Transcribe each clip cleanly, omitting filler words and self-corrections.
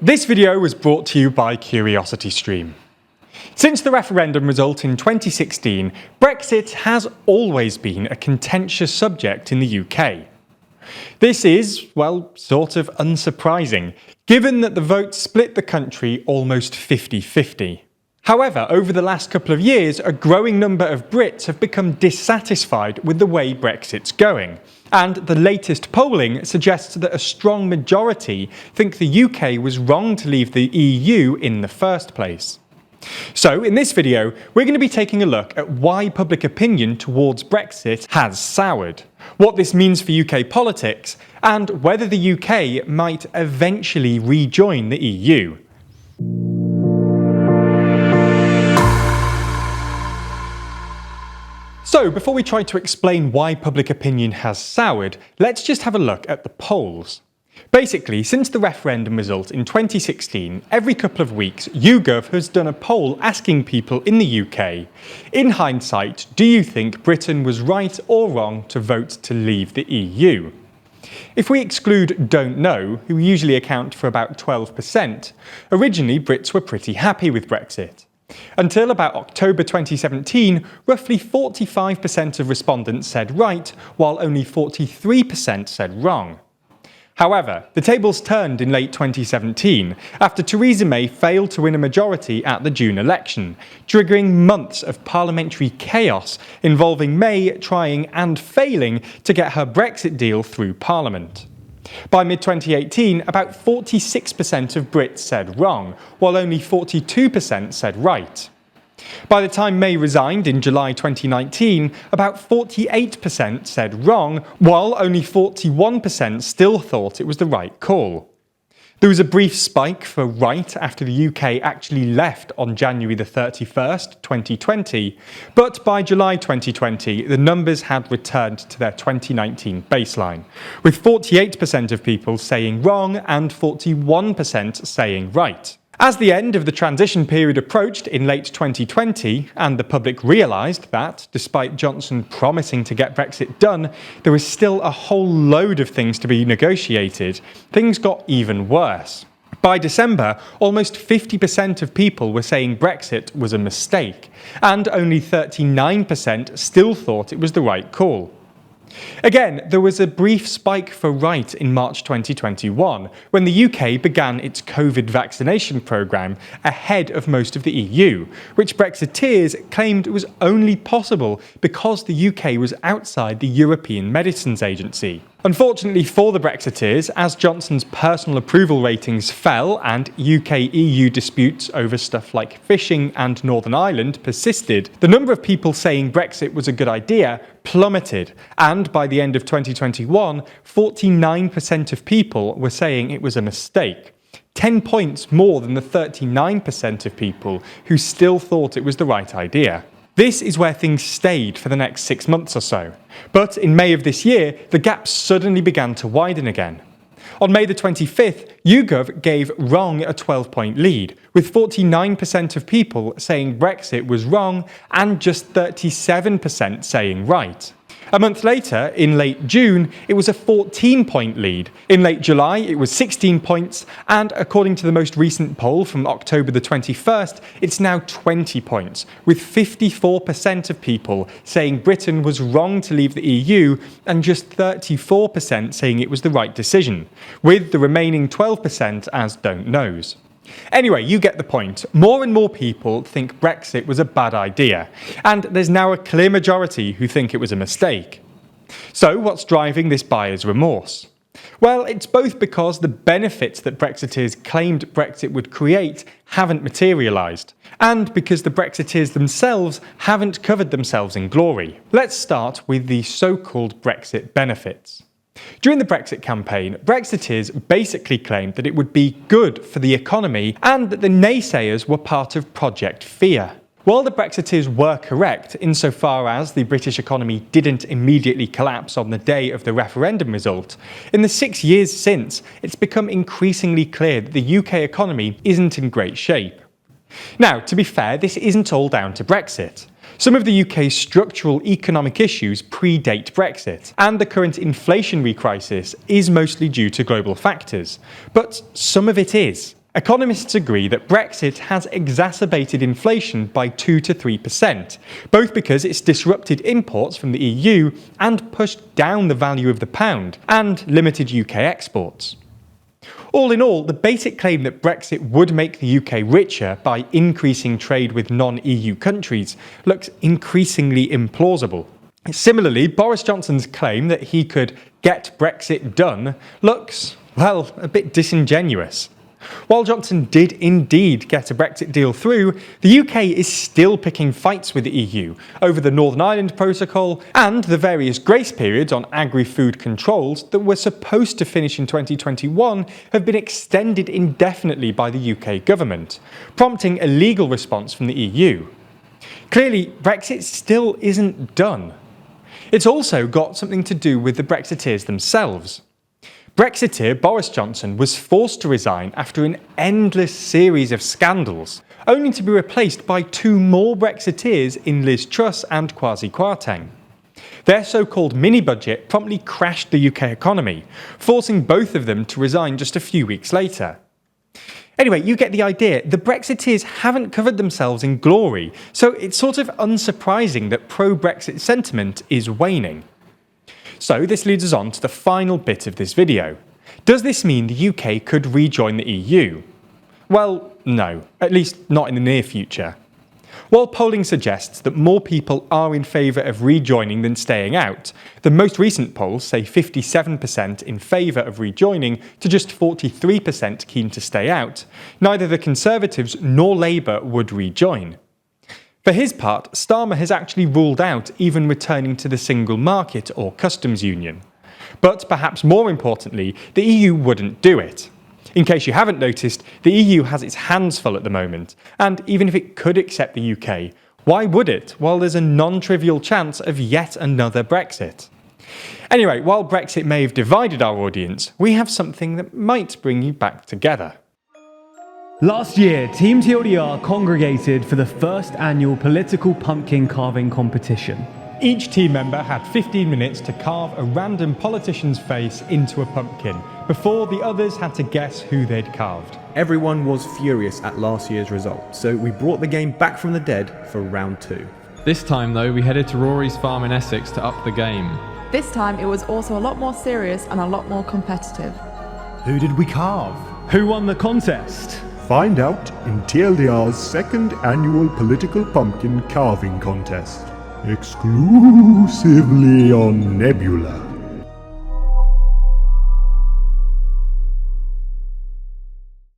This video was brought to you by CuriosityStream. Since the referendum result in 2016, Brexit has always been a contentious subject in the UK. This is, well, sort of unsurprising, given that the vote split the country almost 50-50. However, over the last couple of years, a growing number of Brits have become dissatisfied with the way Brexit's going. And the latest polling suggests that a strong majority think the UK was wrong to leave the EU in the first place. So, in this video, we're going to be taking a look at why public opinion towards Brexit has soured, what this means for UK politics, and whether the UK might eventually rejoin the EU. So, before we try to explain why public opinion has soured, let's just have a look at the polls. Basically, since the referendum result in 2016, every couple of weeks, YouGov has done a poll asking people in the UK, in hindsight, do you think Britain was right or wrong to vote to leave the EU? If we exclude Don't Know, who usually account for about 12%, originally Brits were pretty happy with Brexit. Until about October 2017, roughly 45% of respondents said right, while only 43% said wrong. However, the tables turned in late 2017 after Theresa May failed to win a majority at the June election, triggering months of parliamentary chaos involving May trying and failing to get her Brexit deal through Parliament. By mid-2018, about 46% of Brits said wrong, while only 42% said right. By the time May resigned in July 2019, about 48% said wrong, while only 41% still thought it was the right call. There was a brief spike for right after the UK actually left on January the 31st, 2020, but by July 2020, the numbers had returned to their 2019 baseline, with 48% of people saying wrong and 41% saying right. As the end of the transition period approached in late 2020, and the public realised that, despite Johnson promising to get Brexit done, there was still a whole load of things to be negotiated, things got even worse. By December, almost 50% of people were saying Brexit was a mistake, and only 39% still thought it was the right call. Again, there was a brief spike for right in March 2021, when the UK began its COVID vaccination programme ahead of most of the EU, which Brexiteers claimed was only possible because the UK was outside the European Medicines Agency. Unfortunately for the Brexiteers, as Johnson's personal approval ratings fell and UK-EU disputes over stuff like fishing and Northern Ireland persisted, the number of people saying Brexit was a good idea plummeted, and by the end of 2021, 49% of people were saying it was a mistake. 10 points more than the 39% of people who still thought it was the right idea. This is where things stayed for the next 6 months or so. But in May of this year, the gap suddenly began to widen again. On May the 25th, YouGov gave wrong a 12-point lead, with 49% of people saying Brexit was wrong and just 37% saying right. A month later, in late June, it was a 14-point lead. In late July, it was 16 points, and according to the most recent poll from October the 21st, it's now 20 points, with 54% of people saying Britain was wrong to leave the EU and just 34% saying it was the right decision, with the remaining 12% as don't knows. Anyway, you get the point. More and more people think Brexit was a bad idea, and there's now a clear majority who think it was a mistake. So what's driving this buyer's remorse? Well, it's both because the benefits that Brexiteers claimed Brexit would create haven't materialised, and because the Brexiteers themselves haven't covered themselves in glory. Let's start with the so-called Brexit benefits. During the Brexit campaign, Brexiteers basically claimed that it would be good for the economy and that the naysayers were part of Project Fear. While the Brexiteers were correct insofar as the British economy didn't immediately collapse on the day of the referendum result, in the 6 years since, it's become increasingly clear that the UK economy isn't in great shape. Now, to be fair, this isn't all down to Brexit. Some of the UK's structural economic issues predate Brexit, and the current inflationary crisis is mostly due to global factors. But some of it is. Economists agree that Brexit has exacerbated inflation by 2 to 3%, both because it's disrupted imports from the EU and pushed down the value of the pound and limited UK exports. All in all, the basic claim that Brexit would make the UK richer by increasing trade with non-EU countries looks increasingly implausible. Similarly, Boris Johnson's claim that he could get Brexit done looks, well, a bit disingenuous. While Johnson did indeed get a Brexit deal through, the UK is still picking fights with the EU over the Northern Ireland Protocol and the various grace periods on agri-food controls that were supposed to finish in 2021 have been extended indefinitely by the UK government, prompting a legal response from the EU. Clearly, Brexit still isn't done. It's also got something to do with the Brexiteers themselves. Brexiteer Boris Johnson was forced to resign after an endless series of scandals, only to be replaced by two more Brexiteers in Liz Truss and Kwasi Kwarteng. Their so-called mini-budget promptly crashed the UK economy, forcing both of them to resign just a few weeks later. Anyway, you get the idea. The Brexiteers haven't covered themselves in glory, so it's sort of unsurprising that pro-Brexit sentiment is waning. So this leads us on to the final bit of this video. Does this mean the UK could rejoin the EU? Well, no, at least not in the near future. While polling suggests that more people are in favour of rejoining than staying out, the most recent polls say 57% in favour of rejoining to just 43% keen to stay out, neither the Conservatives nor Labour would rejoin. For his part, Starmer has actually ruled out even returning to the single market or customs union. But perhaps more importantly, the EU wouldn't do it. In case you haven't noticed, the EU has its hands full at the moment, and even if it could accept the UK, why would it while there's a non-trivial chance of yet another Brexit? Anyway, while Brexit may have divided our audience, we have something that might bring you back together. Last year, Team TLDR congregated for the first annual political pumpkin carving competition. Each team member had 15 minutes to carve a random politician's face into a pumpkin, before the others had to guess who they'd carved. Everyone was furious at last year's result, so we brought the game back from the dead for round 2. This time though, we headed to Rory's farm in Essex to up the game. This time it was also a lot more serious and a lot more competitive. Who did we carve? Who won the contest? Find out in TLDR's second annual political pumpkin carving contest, exclusively on Nebula.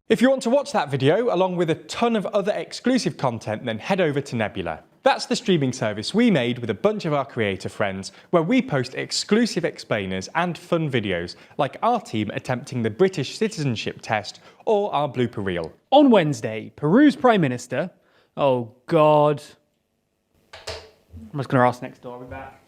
If you want to watch that video, along with a ton of other exclusive content, then head over to Nebula. That's the streaming service we made with a bunch of our creator friends, where we post exclusive explainers and fun videos, like our team attempting the British citizenship test or our blooper reel. On Wednesday, Peru's Prime Minister... Oh, God. I'm just going to ask next door, I'll be back.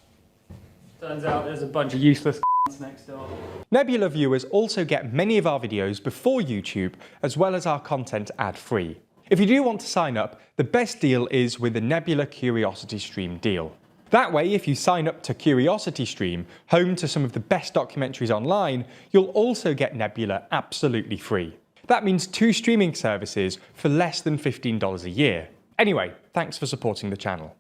Turns out there's a bunch of useless next door. Nebula viewers also get many of our videos before YouTube, as well as our content ad-free. If you do want to sign up, the best deal is with the Nebula Curiosity Stream deal. That way, if you sign up to Curiosity Stream, home to some of the best documentaries online, you'll also get Nebula absolutely free. That means 2 streaming services for less than $15 a year. Anyway, thanks for supporting the channel.